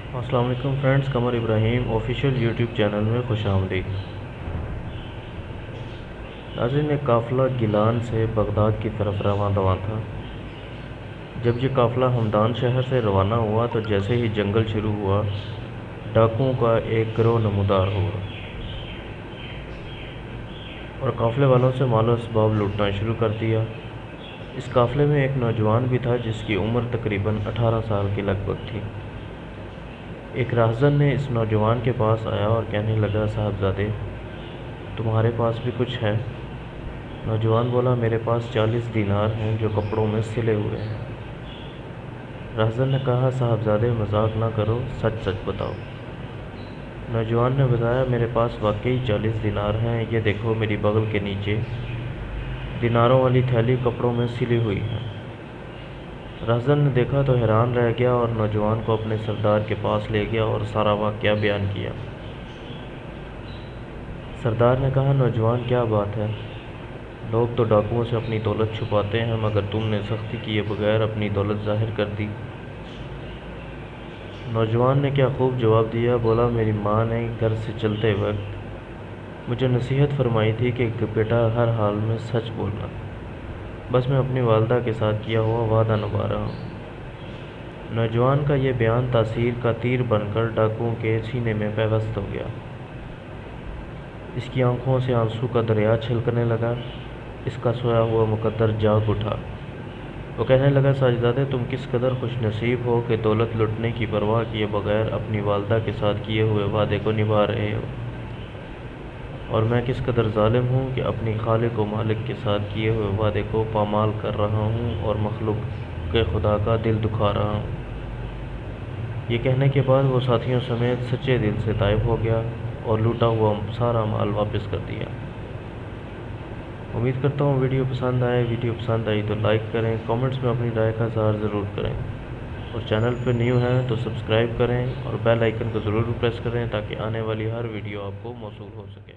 السلام علیکم فرینڈز، قمر ابراہیم official YouTube channel میں خوش آمدید۔ ناظرین، ایک قافلہ گیلان سے بغداد کی طرف رواں تھا۔ جب یہ قافلہ ہمدان شہر سے روانہ ہوا تو جیسے ہی جنگل شروع ہوا، ڈاکوؤں کا ایک گروہ نمودار ہوا اور قافلے والوں سے مال و اسباب لوٹنا شروع کر دیا۔ اس قافلے میں ایک نوجوان بھی تھا جس کی عمر تقریباً 18 سال کے لگ بھگ تھی۔ ایک راہزن نے اس نوجوان کے پاس آیا اور کہنے لگا، صاحبزادے، تمہارے پاس بھی کچھ ہے؟ نوجوان بولا، میرے پاس 40 دینار ہیں جو کپڑوں میں سلے ہوئے ہیں۔ راہزن نے کہا، صاحبزادے مذاق نہ کرو، سچ سچ بتاؤ۔ نوجوان نے بتایا، میرے پاس واقعی 40 دینار ہیں، یہ دیکھو میری بغل کے نیچے دیناروں والی تھیلی کپڑوں میں سلی ہوئی ہے۔ راہزن نے دیکھا تو حیران رہ گیا اور نوجوان کو اپنے سردار کے پاس لے گیا اور سارا واقعہ بیان کیا۔ سردار نے کہا، نوجوان، کیا بات ہے؟ لوگ تو ڈاکوؤں سے اپنی دولت چھپاتے ہیں، مگر تم نے سختی کیے بغیر اپنی دولت ظاہر کر دی۔ نوجوان نے کیا خوب جواب دیا، بولا، میری ماں نے گھر سے چلتے وقت مجھے نصیحت فرمائی تھی کہ بیٹا ہر حال میں سچ بولنا، بس میں اپنی والدہ کے ساتھ کیا ہوا وعدہ نبھا رہا ہوں۔ نوجوان کا یہ بیان تاثیر کا تیر بن کر ڈاکوؤں کے سینے میں پیوست ہو گیا۔ اس کی آنکھوں سے آنسو کا دریا چھلکنے لگا۔ اس کا سویا ہوا مقدر جاگ اٹھا۔ وہ کہنے لگا، ساجدادے، تم کس قدر خوش نصیب ہو کہ دولت لٹنے کی پرواہ کیے بغیر اپنی والدہ کے ساتھ کیے ہوئے وعدے کو نبھا رہے ہو، اور میں کس قدر ظالم ہوں کہ اپنی خالق و مالک کے ساتھ کیے ہوئے وعدے کو پامال کر رہا ہوں اور مخلوق کے خدا کا دل دکھا رہا ہوں۔ یہ کہنے کے بعد وہ ساتھیوں سمیت سچے دل سے طائب ہو گیا اور لوٹا ہوا سارا مال واپس کر دیا۔ امید کرتا ہوں ویڈیو پسند آئے۔ ویڈیو پسند آئی تو لائک کریں، کامنٹس میں اپنی رائے کا اظہار ضرور کریں، اور چینل پہ نیو ہیں تو سبسکرائب کریں اور بیل آئیکن کو ضرور پریس کریں تاکہ آنے والی ہر ویڈیو آپ کو موصول ہو سکے۔